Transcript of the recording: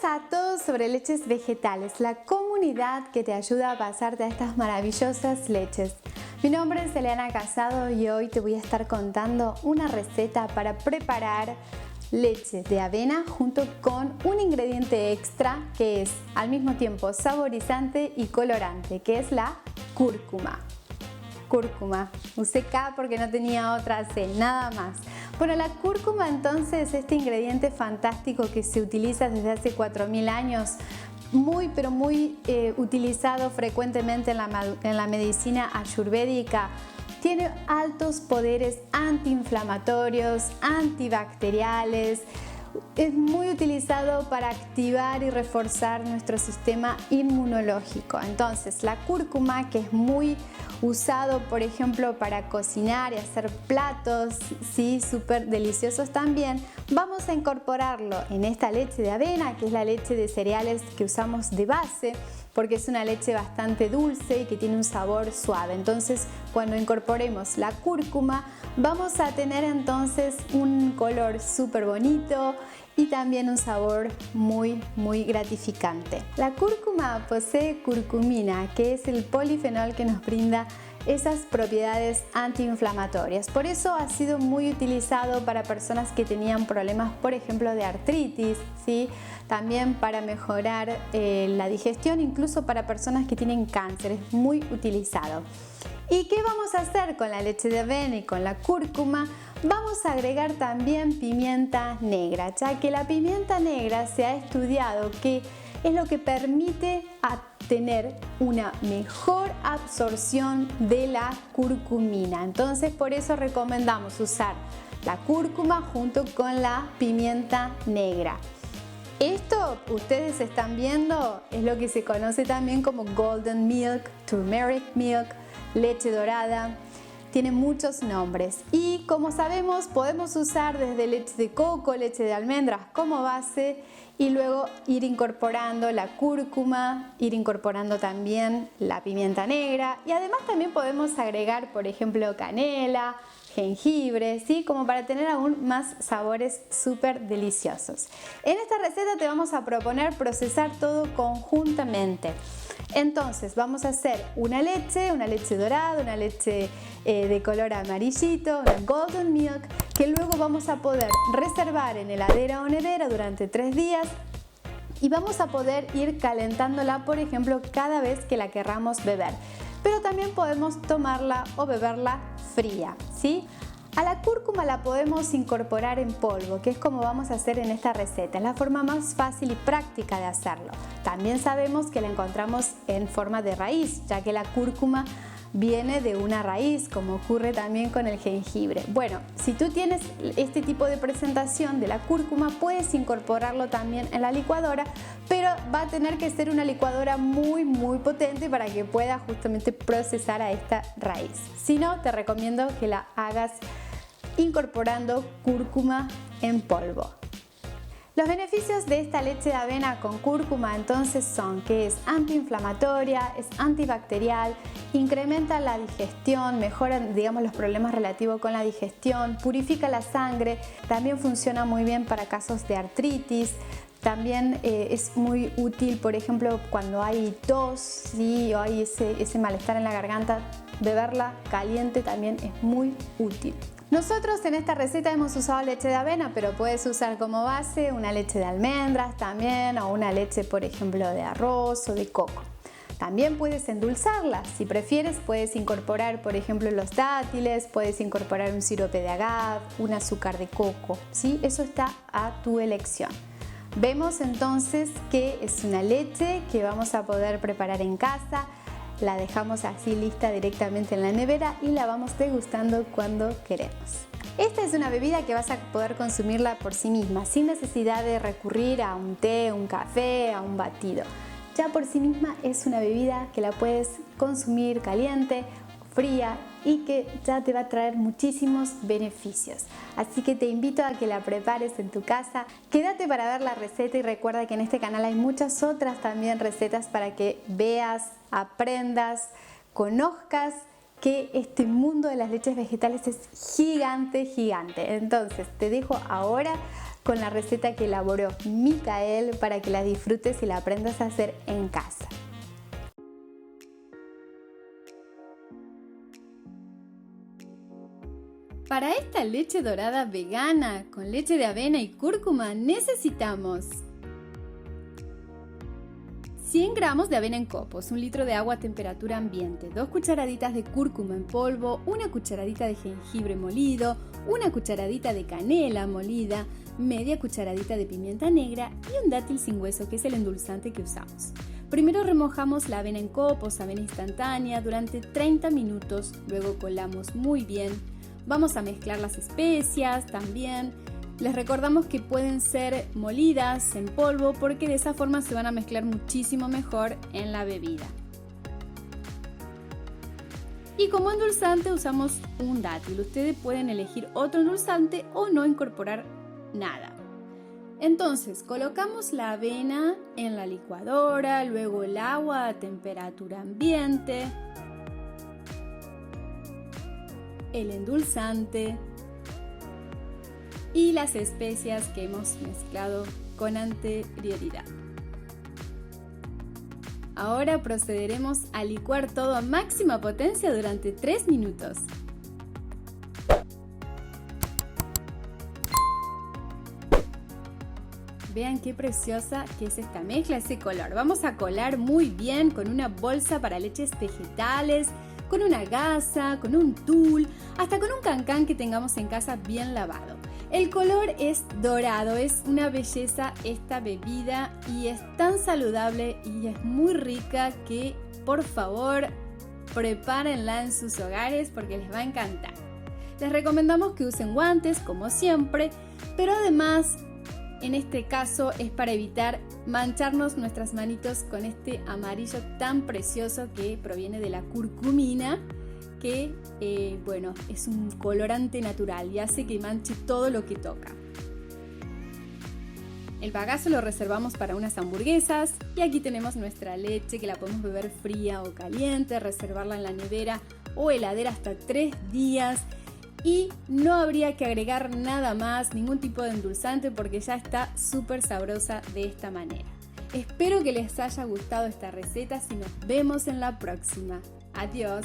a Todos sobre Leches Vegetales, la comunidad que te ayuda a pasarte a estas maravillosas leches. Mi nombre es Eliana Casado y hoy te voy a estar contando una receta para preparar leche de avena junto con un ingrediente extra que es al mismo tiempo saborizante y colorante, que es la cúrcuma. Cúrcuma, usé K porque no tenía otra C, nada más. Bueno, la cúrcuma entonces es este ingrediente fantástico que se utiliza desde hace 4000 años, muy utilizado frecuentemente en la medicina ayurvédica. Tiene altos poderes antiinflamatorios, antibacteriales. Es muy utilizado para activar y reforzar nuestro sistema inmunológico. Entonces, la cúrcuma, que es muy usado, por ejemplo, para cocinar y hacer platos, sí, súper deliciosos también, vamos a incorporarlo en esta leche de avena, que es la leche de cereales que usamos de base, porque es una leche bastante dulce y que tiene un sabor suave. Entonces, cuando incorporemos la cúrcuma, vamos a tener entonces un color súper bonito y también un sabor muy gratificante. La cúrcuma posee curcumina, que es el polifenol que nos brinda esas propiedades antiinflamatorias. Por eso ha sido muy utilizado para personas que tenían problemas, por ejemplo, de artritis, ¿sí? También para mejorar la digestión, incluso para personas que tienen cáncer, es muy utilizado. ¿Y qué vamos a hacer con la leche de avena y con la cúrcuma? Vamos a agregar también pimienta negra, ya que la pimienta negra se ha estudiado que es lo que permite tener una mejor absorción de la curcumina. Entonces, por eso recomendamos usar la cúrcuma junto con la pimienta negra. Esto, ustedes están viendo, es lo que se conoce también como golden milk, turmeric milk, leche dorada. Tiene muchos nombres y, como sabemos, podemos usar desde leche de coco, leche de almendras como base y luego ir incorporando la cúrcuma, ir incorporando también la pimienta negra y además también podemos agregar, por ejemplo, canela, jengibre, ¿sí? Como para tener aún más sabores súper deliciosos. En esta receta te vamos a proponer procesar todo conjuntamente. Entonces vamos a hacer una leche dorada, una leche de color amarillito, una golden milk, que luego vamos a poder reservar en heladera o nevera durante 3 días y vamos a poder ir calentándola, por ejemplo, cada vez que la querramos beber. Pero también podemos tomarla o beberla fría, ¿sí? A la cúrcuma la podemos incorporar en polvo, que es como vamos a hacer en esta receta. Es la forma más fácil y práctica de hacerlo. También sabemos que la encontramos en forma de raíz, ya que la cúrcuma viene de una raíz, como ocurre también con el jengibre. Bueno, si tú tienes este tipo de presentación de la cúrcuma, puedes incorporarlo también en la licuadora, pero va a tener que ser una licuadora muy potente para que pueda justamente procesar a esta raíz. Si no, te recomiendo que la hagas incorporando cúrcuma en polvo. Los beneficios de esta leche de avena con cúrcuma entonces son que es antiinflamatoria, es antibacterial, incrementa la digestión, mejora, digamos, los problemas relativos con la digestión, purifica la sangre, también funciona muy bien para casos de artritis. También es muy útil, por ejemplo, cuando hay tos, ¿sí? O hay ese malestar en la garganta, beberla caliente también es muy útil. Nosotros en esta receta hemos usado leche de avena, pero puedes usar como base una leche de almendras también o una leche, por ejemplo, de arroz o de coco. También puedes endulzarla, si prefieres puedes incorporar, por ejemplo, los dátiles, puedes incorporar un sirope de agave, un azúcar de coco, ¿sí? Eso está a tu elección. Vemos entonces que es una leche que vamos a poder preparar en casa. La dejamos así lista directamente en la nevera y la vamos degustando cuando queremos. Esta es una bebida que vas a poder consumirla por sí misma, sin necesidad de recurrir a un té, un café, a un batido. Ya por sí misma es una bebida que la puedes consumir caliente, fría y que ya te va a traer muchísimos beneficios. Así que te invito a que la prepares en tu casa. Quédate para ver la receta y recuerda que en este canal hay muchas otras también recetas para que veas, aprendas, conozcas que este mundo de las leches vegetales es gigante. Entonces te dejo ahora con la receta que elaboró Micael para que la disfrutes y la aprendas a hacer en casa. Para esta leche dorada vegana con leche de avena y cúrcuma necesitamos 100 gramos de avena en copos, 1 litro de agua a temperatura ambiente, 2 cucharaditas de cúrcuma en polvo, 1 cucharadita de jengibre molido, 1 cucharadita de canela molida, media cucharadita de pimienta negra y un dátil sin hueso, que es el endulzante que usamos. Primero remojamos la avena en copos, avena instantánea, durante 30 minutos, luego colamos muy bien. Vamos a mezclar las especias también. Les recordamos que pueden ser molidas en polvo porque de esa forma se van a mezclar muchísimo mejor en la bebida. Y como endulzante usamos un dátil. Ustedes pueden elegir otro endulzante o no incorporar nada. Entonces colocamos la avena en la licuadora, luego el agua a temperatura ambiente, el endulzante y las especias que hemos mezclado con anterioridad. Ahora procederemos a licuar todo a máxima potencia durante 3 minutos. Vean qué preciosa que es esta mezcla, ese color. Vamos a colar muy bien con una bolsa para leches vegetales, con una gasa, con un tul, hasta con un cancán que tengamos en casa bien lavado. El color es dorado, es una belleza esta bebida y es tan saludable y es muy rica que por favor prepárenla en sus hogares porque les va a encantar. Les recomendamos que usen guantes como siempre, pero además en este caso es para evitar mancharnos nuestras manitos con este amarillo tan precioso que proviene de la curcumina, que bueno, es un colorante natural y hace que manche todo lo que toca. El bagazo lo reservamos para unas hamburguesas y aquí tenemos nuestra leche que la podemos beber fría o caliente, reservarla en la nevera o heladera hasta 3 días y no habría que agregar nada más, ningún tipo de endulzante porque ya está súper sabrosa de esta manera. Espero que les haya gustado esta receta y nos vemos en la próxima. Adiós.